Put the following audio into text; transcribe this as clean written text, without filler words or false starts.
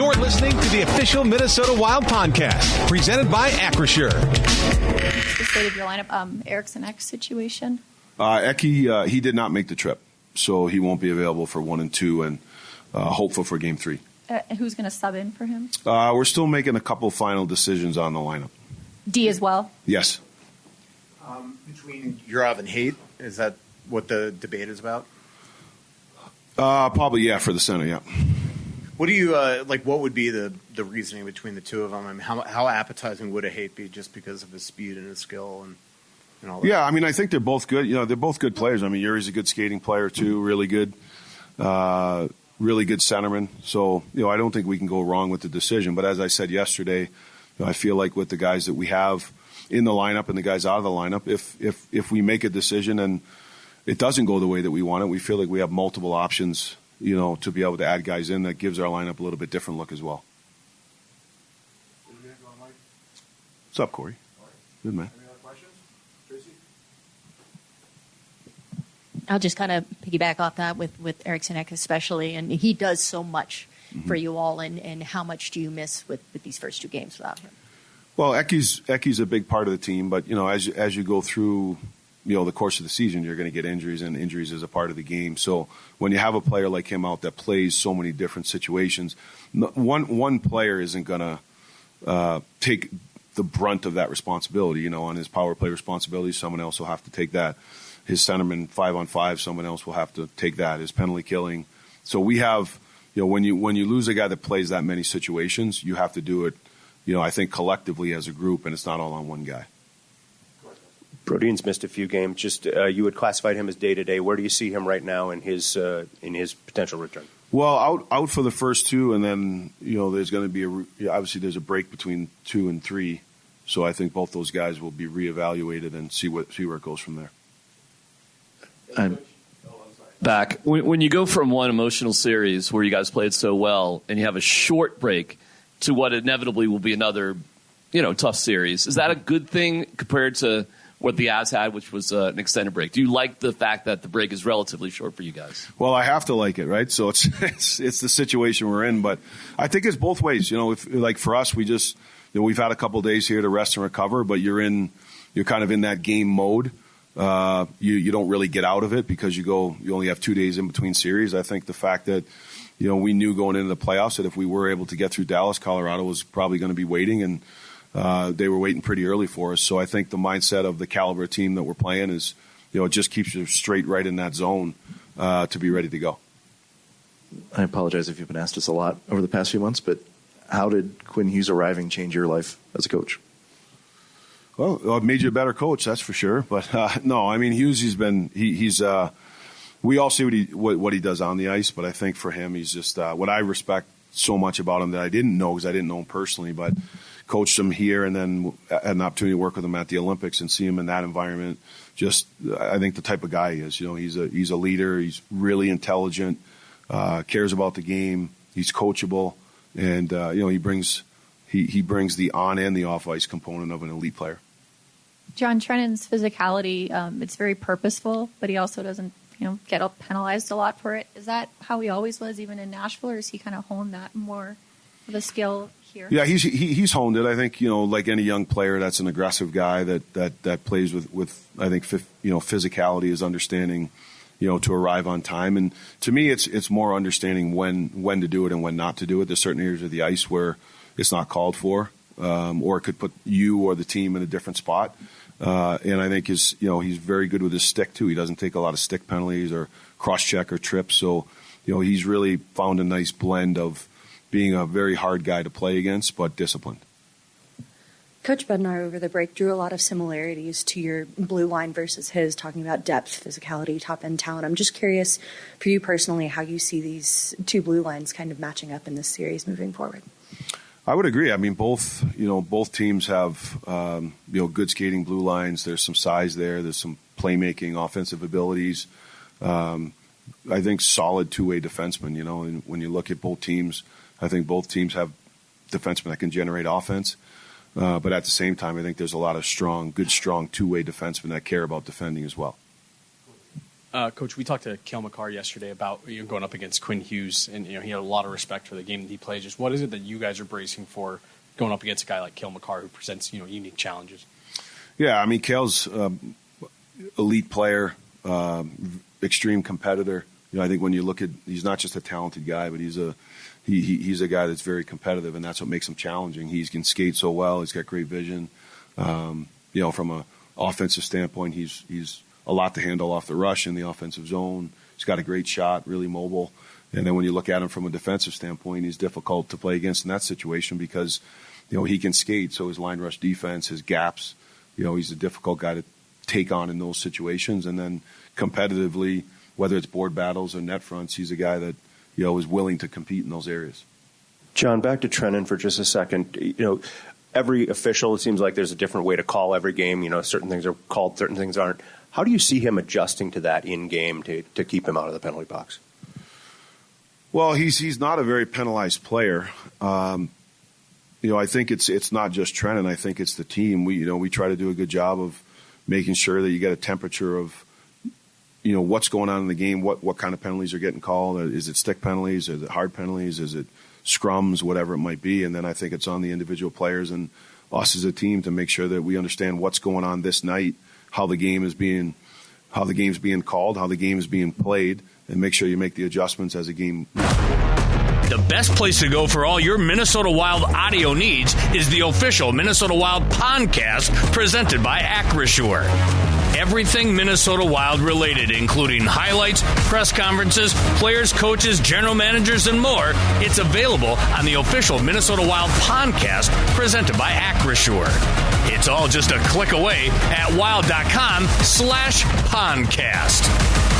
You're listening to the official Minnesota Wild podcast, presented by Acrisure. What's the state of your lineup? Eriksson Ek situation? Eki, he did not make the trip, so he won't be available for 1 and 2, and hopeful for Game 3. Who's going to sub in for him? We're still making a couple final decisions on the lineup. D as well? Yes. Between Yurov and Haight, is that what the debate is about? Probably, yeah, for the center, yeah. What do you what would be the reasoning between the two of them? I mean, how appetizing would a Haight be just because of his speed and his skill and all that? Yeah, I mean, I think they're both good. You know, they're both good players. I mean, Yuri's a good skating player too, really good centerman. So, you know, I don't think we can go wrong with the decision. But as I said yesterday, you know, I feel like with the guys that we have in the lineup and the guys out of the lineup, if we make a decision and it doesn't go the way that we want it, we feel like we have multiple options, you know, to be able to add guys in that gives our lineup a little bit different look as well. What's up, Corey? Good, man. Any other questions? Tracy? I'll just kind of piggyback off that with Eriksson Ek especially, and he does so much for you all, and how much do you miss with these first 2 games without him? Well, Eki's a big part of the team, but, you know, as you go through, you know, the course of the season, you're going to get injuries, and injuries is a part of the game. So when you have a player like him out that plays so many different situations, one player isn't going to take the brunt of that responsibility. You know, on his power play responsibility, someone else will have to take that. His centerman 5-on-5, someone else will have to take that. His penalty killing. So we have, you know, when you lose a guy that plays that many situations, you have to do it, you know, I think collectively as a group, and it's not all on one guy. Brodin's missed a few games. Just you had classified him as day-to-day. Where do you see him right now in his potential return? Well, out for the first 2, and then, you know, there's going to be obviously there's a break between 2 and 3. So I think both those guys will be reevaluated and see where it goes from there. I'm back. When you go from one emotional series where you guys played so well and you have a short break to what inevitably will be another, you know, tough series, is that a good thing compared to what the Avs had, which was an extended break? Do you like the fact that the break is relatively short for you guys? Well, I have to like it, right? So it's the situation we're in, but I think it's both ways. You know, if like for us, we just, you know, we've had a couple of days here to rest and recover, but you're kind of in that game mode. You don't really get out of it because you only have 2 days in between series. I think the fact that, you know, we knew going into the playoffs that if we were able to get through Dallas, Colorado was probably going to be waiting, and they were waiting pretty early for us. So I think the mindset of the caliber team that we're playing is, you know, it just keeps you straight right in that zone to be ready to go. I apologize if you've been asked this a lot over the past few months, but how did Quinn Hughes arriving change your life as a coach? Well, it made you a better coach, that's for sure. But no, I mean, Hughes, he's we all see what he does on the ice, but I think for him, he's just what I respect so much about him that I didn't know because I didn't know him personally, but coached him here and then had an opportunity to work with him at the Olympics and see him in that environment. Just, I think the type of guy he is. You know, he's a leader. He's really intelligent, cares about the game. He's coachable, and you know, he brings the on and the off ice component of an elite player. John Trennan's physicality, it's very purposeful, but he also doesn't, you know, get penalized a lot for it. Is that how he always was, even in Nashville, or is he kind of honed that more of a skill here? Yeah, he's honed it. I think, you know, like any young player, that's an aggressive guy that plays with I think physicality is understanding, you know, to arrive on time. And to me, it's more understanding when to do it and when not to do it. There's certain areas of the ice where it's not called for, or it could put you or the team in a different spot. And I think he's very good with his stick too. He doesn't take a lot of stick penalties or cross check or trips. So, you know, he's really found a nice blend of being a very hard guy to play against, but disciplined. Coach Bednar over the break drew a lot of similarities to your blue line versus his, talking about depth, physicality, top-end talent. I'm just curious, for you personally, how you see these two blue lines kind of matching up in this series moving forward. I would agree. I mean, both teams have, good skating blue lines. There's some size there. There's some playmaking, offensive abilities. I think solid two-way defensemen, you know, and when you look at both teams, I think both teams have defensemen that can generate offense. But at the same time, I think there's a lot of strong two-way defensemen that care about defending as well. Coach, we talked to Cale Makar yesterday about going up against Quinn Hughes, and he had a lot of respect for the game that he plays. Just what is it that you guys are bracing for going up against a guy like Cale Makar who presents unique challenges? Yeah, I mean, Cale's elite player, extreme competitor. I think when you look at, he's not just a talented guy, but he's a guy that's very competitive, and that's what makes him challenging. He can skate so well. He's got great vision. From an offensive standpoint, he's a lot to handle off the rush in the offensive zone. He's got a great shot, really mobile. And then when you look at him from a defensive standpoint, he's difficult to play against in that situation because, he can skate. So his line rush defense, his gaps, he's a difficult guy to take on in those situations. And then competitively, whether it's board battles or net fronts, he's a guy that, is willing to compete in those areas. John, back to Trennan for just a second. Every official, it seems like there's a different way to call every game. Certain things are called, certain things aren't. How do you see him adjusting to that in game to keep him out of the penalty box? Well, he's not a very penalized player. I think it's not just Trennan. I think it's the team. We try to do a good job of making sure that you get a temperature of what's going on in the game, what kind of penalties are getting called. Is it stick penalties? Is it hard penalties? Is it scrums? Whatever it might be. And then I think it's on the individual players and us as a team to make sure that we understand what's going on this night, how the game's being called, how the game is being played, and make sure you make the adjustments as a game. The best place to go for all your Minnesota Wild audio needs is the official Minnesota Wild podcast presented by Acrisure. Everything Minnesota Wild related, including highlights, press conferences, players, coaches, general managers, and more. It's available on the official Minnesota Wild podcast presented by Acrisure. It's all just a click away at wild.com/podcast.